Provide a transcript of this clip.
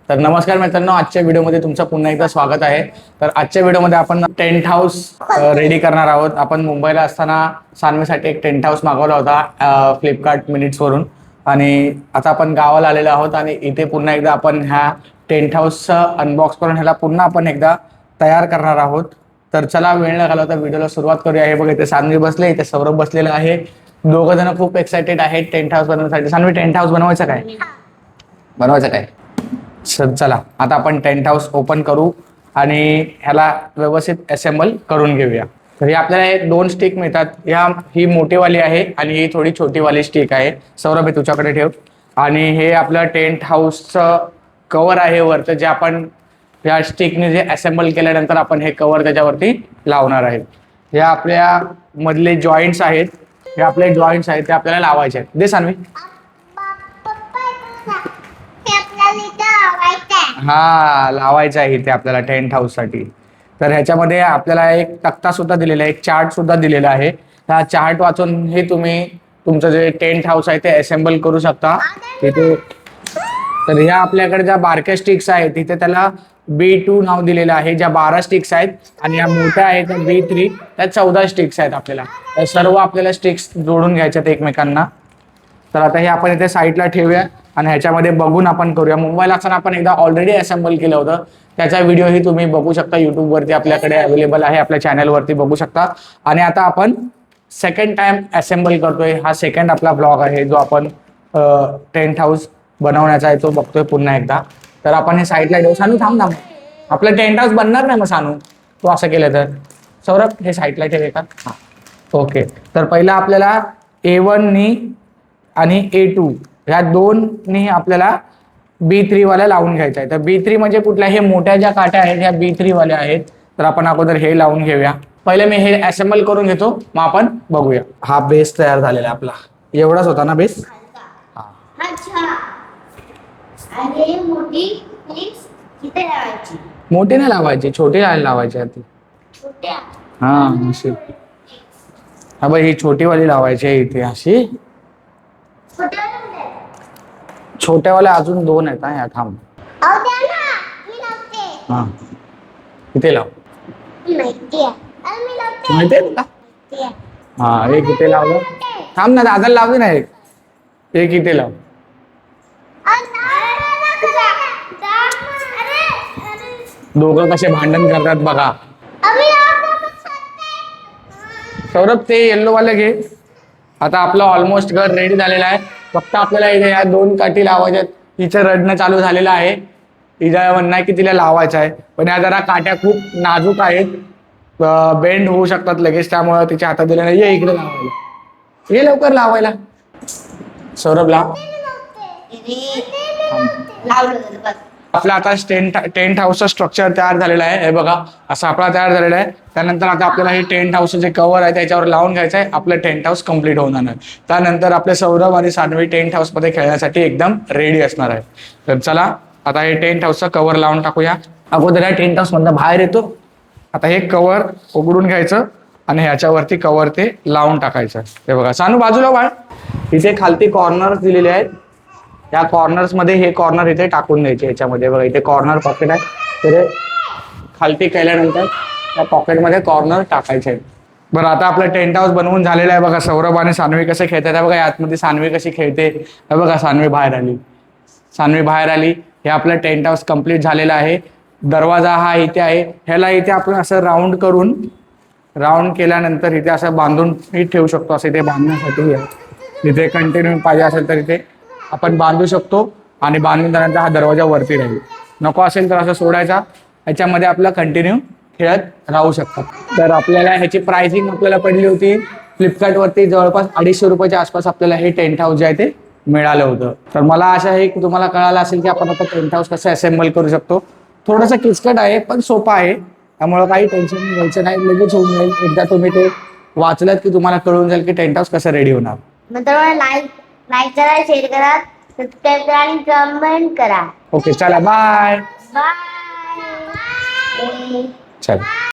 तर नमस्कार मित्रांनो, आजच्या व्हिडिओमध्ये तुमचं पुन्हा एकदा स्वागत आहे. तर आजच्या व्हिडिओमध्ये आपण टेंट हाऊस रेडी करणार आहोत. आपण मुंबईला असताना सानवीसाठी एक टेंट हाऊस मागवला होता फ्लिपकार्ट मिनिट्सवरून, आणि आता आपण गावाला आलेलो आहोत आणि इथे पुन्हा एकदा आपण ह्या टेंट हाऊसचं अनबॉक्स करून ह्याला पुन्हा आपण एकदा तयार करणार आहोत. तर चला, वेळ न घालवता व्हिडिओला सुरुवात करूया. हे बघा, इथे सानवी बसले, इथे सौरभ बसलेला आहे. दोघं जण खूप एक्साइटेड आहेत टेंट हाऊस बनवण्यासाठी. सानवी, टेंट हाऊस बनवायचं काय? चला, आता आपण टेंट हाऊस ओपन करू आणि ह्याला व्यवस्थित असेंबल करून घेऊया. तर हे आपल्याला हे 2 स्टिक मिळतात. ही मोठीवाली आहे आणि ही थोडी छोटीवाली स्टिक आहे. सौरभ, हे तुझ्याकडे ठेव. आणि हे आपलं टेंट हाऊसचं कव्हर आहे वरचं, जे आपण या स्टिकने जे असेंबल केल्यानंतर आपण हे कव्हर त्याच्यावरती लावणार आहेत. हे आपल्या मधले जॉईंट्स आहेत, ते आपल्याला लावायचे आहेत. दे सानवी. हा, लावायचं आहे इथे आपल्याला टेंट हाऊस साठी. तर ह्याच्यामध्ये आपल्याला एक तक्ता सुद्धा दिलेला आहे, एक चार्ट सुद्धा दिलेला आहे. हा चार्ट वाचून हे तुम्ही तुमचं जे टेंट हाऊस आहे ते असेंबल करू शकता तिथे. तर ह्या आपल्याकडे ज्या बारक्या स्टिक्स आहेत तिथे त्याला B2 नाव दिलेलं आहे. ज्या 12 स्टिक्स आहेत आणि या मोठ्या आहेत त्या B3, त्या 14 स्टिक्स आहेत. आपल्याला सर्व स्टिक्स जोडून घ्यायच्यात एकमेकांना. तर आता हे आपण इथे साईडला ठेवूया आणि ह्याच्यामध्ये बघून आपण करूया. मुंबईला असताना आपण एकदा ऑलरेडी असेंबल केलं होतं, त्याचा व्हिडिओही तुम्ही बघू शकता. युट्यूबवरती आपल्याकडे अवेलेबल आहे, आपल्या चॅनलवरती बघू शकता. आणि आता आपण सेकंड टाइम असेंबल करतोय. हा सेकंड आपला ब्लॉग आहे जो आपण टेंट हाऊस बनवण्याचा आहे तो बघतोय पुन्हा एकदा. तर आपण हे साईडला ठेवू. सानू, थांब. आपलं टेंट हाऊस बनणार नाही मग सानू, तू असं केलं तर. सौरभ, हे साईडला ठेवे का? हा, ओके. तर पहिला आपल्याला A1 नी आणि A2 ह्या 2नी आपल्याला B3 वाल्या लावून घ्यायच्या आहे. तर B3 म्हणजे कुठल्या? हे मोठ्या ज्या काट्या आहेत ह्या B3 वाल्या आहेत. तर आपण अगोदर हे लावून घेऊया. पहिले मी हे असेंबल करून घेतो, मग आपण बघूया. हा बेस तयार झालेला आहे आपला. एवढाच होता ना बेस? मोठी नाही लावायची, छोटी लावायची आधी. हा, अशी. हा बाई, ही छोटी वाली लावायची आहे इथे अशी. छोट्यावाल्या अजून 2 आहेत. हा, थांब. हा, इथे लाव. माहितीये तुला? हा, एक इथे लावलं. थांब ना, दादाला लावते ना. एक इथे लाव. दोघं कसे भांडण करतात बघा. सौरभ, ते येल्लो वाले घे. आता आपलं ऑलमोस्ट घर रेडी झालेलं आहे. फक्त आपल्याला इथे या 2 काठी लावायच्या. तिचं रडणं चालू झालेलं आहे. तिचं म्हणणं आहे की तिला लावायचं आहे, पण या जरा काट्या खूप नाजूक आहेत, बेंड होऊ शकतात लगेच, त्यामुळे तिच्या हातात दिलं नाही. ये इकडे लावायला, ये लवकर लावायला. सौरभ, लाव. आपला आता टेंट हाऊसचं स्ट्रक्चर तयार झालेलं आहे. हे बघा, असं आपला तयार झालेला आहे. त्यानंतर आता आपल्याला हे टेंट हाऊसचं जे कव्हर आहे त्याच्यावर लावून घ्यायचं आहे. आपलं टेंट हाऊस कम्प्लीट होणार आहे. त्यानंतर आपले सौरभ आणि सानवी टेंट हाऊस मध्ये खेळण्यासाठी एकदम रेडी असणार आहे. तर चला, आता हे टेंट हाऊसचं कव्हर लावून टाकूया. अगोदर या टेंट हाऊस मधनं बाहेर येतो. आता हे कव्हर उघडून घ्यायचं आणि ह्याच्यावरती कव्हर ते लावून टाकायचं. हे बघा, सानू बाजूला वाळ. इथे खालती कॉर्नर्स दिलेले आहेत. या कॉर्नर्स मध्ये हे कॉर्नर इथे टाकून द्यायचे. ह्याच्यामध्ये बघा, इथे कॉर्नर पॉकेट आहे. तर खालती केल्यानंतर त्या पॉकेटमध्ये कॉर्नर टाकायचे आहेत. बरं, आता आपलं टेंट हाऊस बनवून झालेलं आहे. बघा, सौरभ आणि सानवी कसे खेळतात. बघा, आतमध्ये सानवी कशी खेळते. बघा, सानवी बाहेर आली. हे आपलं टेंट हाऊस कम्प्लीट झालेलं आहे. दरवाजा हा इथे आहे. ह्याला इथे आपण असं राऊंड केल्यानंतर इथे असं बांधून ठेवू शकतो. असं इथे बांधण्यासाठी इथे कंटिन्यू पाहिजे असेल तर इथे आपण बांधू शकतो आणि बांधून झाल्यानंतर हा दरवाजा वरती राहील. नको असेल तर असं सोडायचा. ह्याच्यामध्ये आपलं कंटिन्यू खेळत राहू शकतात. तर आपल्याला ह्याची प्राइसिंग आपल्याला पडली होती फ्लिपकार्टवरती जवळपास 250 रुपयाच्या आसपास आपल्याला हे टेंट हाऊस जे आहे ते मिळालं होतं. तर मला आशा आहे की तुम्हाला कळालं असेल की आपण आता टेंट हाऊस कसं असेंबल करू शकतो. थोडंसं किचकट आहे पण सोपं आहे, त्यामुळे काही टेन्शन घ्यायचं नाही, लगेच होऊन जाईल. एकदा तुम्ही ते वाचलं की तुम्हाला कळून जाईल की टेंट हाऊस कसं रेडी होणार. लाईक करा, शेअर करा, सबस्क्राईब करा आणि कमेंट करा. ओके, चला, बाय. बाय. चला.